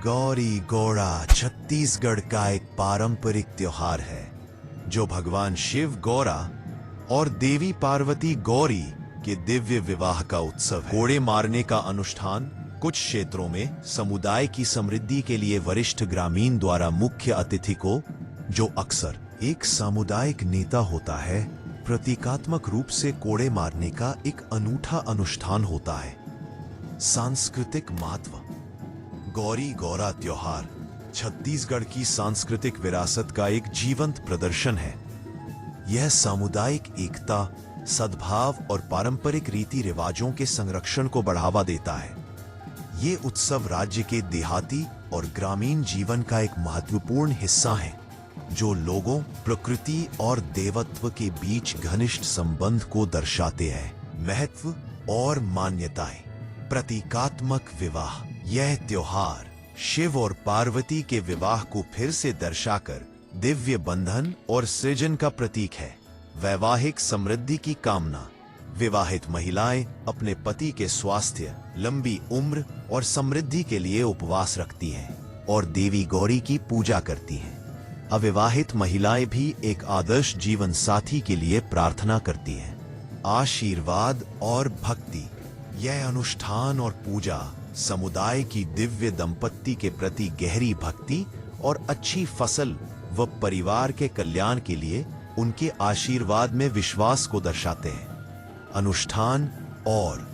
गौरी गौड़ा छत्तीसगढ़ का एक पारंपरिक त्योहार है जो भगवान शिव गौरा और देवी पार्वती गौरी के दिव्य विवाह का उत्सव है। घोड़े मारने का अनुष्ठान कुछ क्षेत्रों में समुदाय की समृद्धि के लिए वरिष्ठ ग्रामीण द्वारा मुख्य अतिथि को, जो अक्सर एक सामुदायिक नेता होता है, प्रतीकात्मक रूप से कोड़े मारने का एक अनूठा अनुष्ठान होता है। सांस्कृतिक महत्व। गौरी गौरा त्योहार छत्तीसगढ़ की सांस्कृतिक विरासत का एक जीवंत प्रदर्शन है। यह सामुदायिक एकता, सद्भाव और पारंपरिक रीति रिवाजों के संरक्षण को बढ़ावा देता है। ये उत्सव राज्य के देहाती और ग्रामीण जीवन का एक महत्वपूर्ण हिस्सा है, जो लोगों, प्रकृति और देवत्व के बीच घनिष्ठ संबंध को दर्शाते हैं। महत्व और मान्यताएं। प्रतीकात्मक विवाह। यह त्योहार शिव और पार्वती के विवाह को फिर से दर्शाकर दिव्य बंधन और सृजन का प्रतीक है। वैवाहिक समृद्धि की कामना। विवाहित महिलाएं अपने पति के स्वास्थ्य, लंबी उम्र और समृद्धि के लिए उपवास रखती हैं और देवी गौरी की पूजा करती हैं। अविवाहित महिलाएं भी एक आदर्श जीवन साथी के लिए प्रार्थना करती हैं। आशीर्वाद और भक्ति। यह अनुष्ठान और पूजा समुदाय की दिव्य दंपत्ति के प्रति गहरी भक्ति और अच्छी फसल व परिवार के कल्याण के लिए उनके आशीर्वाद में विश्वास को दर्शाते हैं। अनुष्ठान और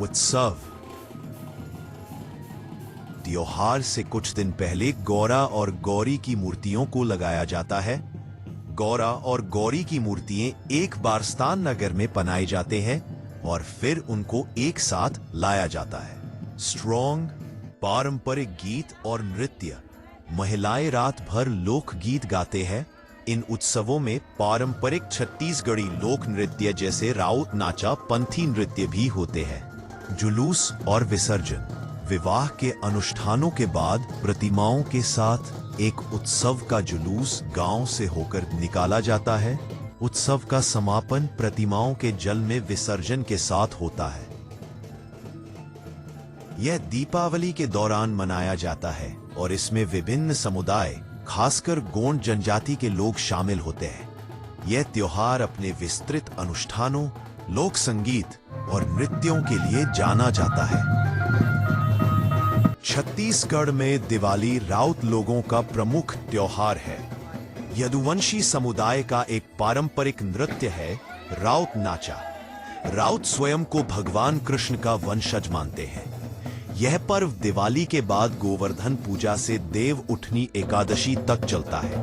उत्सव। त्योहार से कुछ दिन पहले गौरा और गौरी की मूर्तियों को लगाया जाता है। गौरा और गौरी की मूर्तियां एक बार स्थान नगर में बनाए जाते हैं और फिर उनको एक साथ लाया जाता है। स्ट्रॉन्ग पारंपरिक गीत और नृत्य। महिलाएं रात भर लोकगीत गाते हैं। इन उत्सवों में पारंपरिक छत्तीसगढ़ी लोक नृत्य जैसे राउत नाचा, पंथी नृत्य भी होते हैं। जुलूस और विसर्जन। विवाह के अनुष्ठानों के बाद प्रतिमाओं के साथ एक उत्सव का जुलूस गांव से होकर निकाला जाता है। उत्सव का समापन प्रतिमाओं के जल में विसर्जन के साथ होता है। यह दीपावली के दौरान मनाया जाता है और इसमें विभिन्न समुदाय, खासकर गोंड जनजाति के लोग शामिल होते हैं। यह त्योहार अपने विस्तृत अनुष्ठानों, लोक संगीत और नृत्यों के लिए जाना जाता है। छत्तीसगढ़ में दिवाली राउत लोगों का प्रमुख त्योहार है। यदुवंशी समुदाय का एक पारंपरिक नृत्य है राउत नाचा। राउत स्वयं को भगवान कृष्ण का वंशज मानते हैं। यह पर्व दिवाली के बाद गोवर्धन पूजा से देव उठनी एकादशी तक चलता है।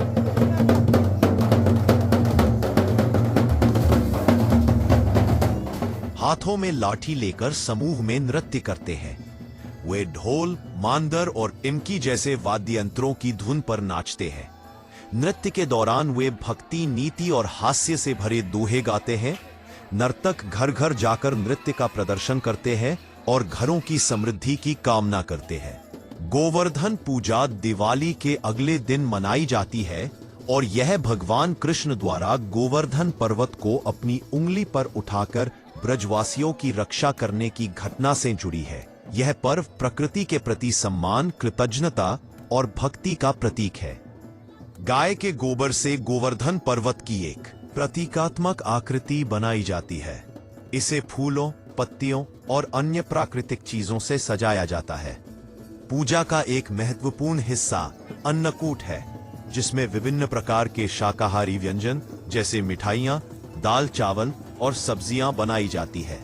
हाथों में लाठी लेकर समूह में नृत्य करते हैं। वे ढोल, मांदर और टिमकी जैसे वाद्य यंत्रों की धुन पर नाचते हैं। नृत्य के दौरान वे भक्ति, नीति और हास्य से भरे दोहे गाते हैं। नर्तक घर घर जाकर नृत्य का प्रदर्शन करते हैं और घरों की समृद्धि की कामना करते हैं। गोवर्धन पूजा दिवाली के अगले दिन मनाई जाती है और यह भगवान कृष्ण द्वारा गोवर्धन पर्वत को अपनी उंगली पर उठाकर ब्रजवासियों की रक्षा करने की घटना से जुड़ी है। यह पर्व प्रकृति के प्रति सम्मान, कृतज्ञता और भक्ति का प्रतीक है। गाय के गोबर से गोवर्धन पर्वत की एक प्रतीकात्मक आकृति बनाई जाती है। इसे फूलों, पत्तियों और अन्य प्राकृतिक चीजों से सजाया जाता है। पूजा का एक महत्वपूर्ण हिस्सा अन्नकूट है, जिसमें विभिन्न प्रकार के शाकाहारी व्यंजन जैसे मिठाइयाँ, दाल, चावल और सब्जियां बनाई जाती है।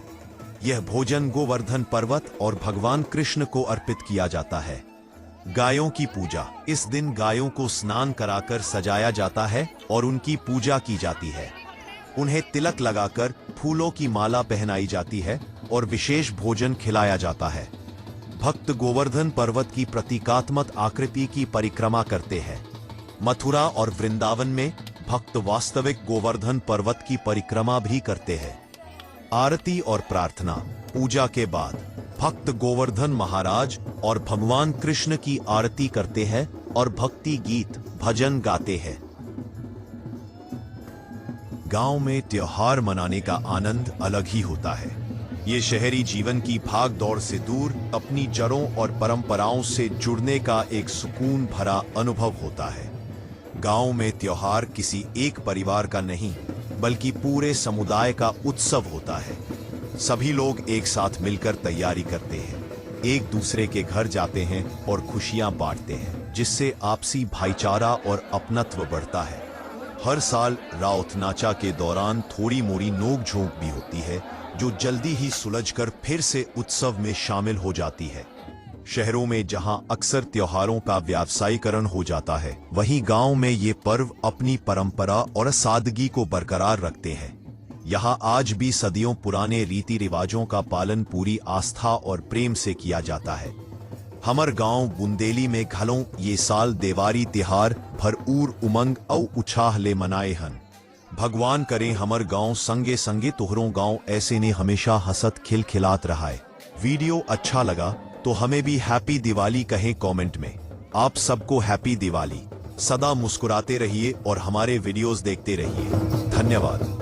यह भोजन गोवर्धन पर्वत और भगवान कृष्ण को अर्पित किया जाता है। गायों की पूजा। इस दिन गायों को स्नान कराकर सजाया जाता है और उनकी पूजा की जाती है। उन्हें तिलक लगाकर फूलों की माला पहनाई जाती है और विशेष भोजन खिलाया जाता है। भक्त गोवर्धन पर्वत की प्रतीकात्मक आकृति की परिक्रमा करते हैं। मथुरा और वृंदावन में भक्त वास्तविक गोवर्धन पर्वत की परिक्रमा भी करते हैं। आरती और प्रार्थना। पूजा के बाद भक्त गोवर्धन महाराज और भगवान कृष्ण की आरती करते हैं और भक्ति गीत, भजन गाते हैं। गांव में त्योहार मनाने का आनंद अलग ही होता है। ये शहरी जीवन की भाग दौड़ से दूर अपनी जड़ों और परंपराओं से जुड़ने का एक सुकून भरा अनुभव होता है। गांव में त्योहार किसी एक परिवार का नहीं बल्कि पूरे समुदाय का उत्सव होता है। सभी लोग एक साथ मिलकर तैयारी करते हैं, एक दूसरे के घर जाते हैं और खुशियां बांटते हैं, जिससे आपसी भाईचारा और अपनत्व बढ़ता है। हर साल राउत नाचा के दौरान थोड़ी मोड़ी नोक-झोंक भी होती है, जो जल्दी ही सुलझकर फिर से उत्सव में शामिल हो जाती है। शहरों में जहां अक्सर त्योहारों का व्यावसायीकरण हो जाता है, वहीं गांव में ये पर्व अपनी परंपरा और सादगी को बरकरार रखते हैं। यहां आज भी सदियों पुराने रीति रिवाजों का पालन पूरी आस्था और प्रेम से किया जाता है। हमर गांव बुंदेली में घलों ये साल देवारी तिहार भरपूर उमंग और उत्साह ले मनाए हन। भगवान करें हमर गांव संगे संगे तोहरों गांव ऐसे ने हमेशा हसत खिलखिलात रहा है। वीडियो अच्छा लगा तो हमें भी हैप्पी दिवाली कहें कमेंट में। आप सबको हैप्पी दिवाली। सदा मुस्कुराते रहिए और हमारे वीडियोस देखते रहिए। धन्यवाद।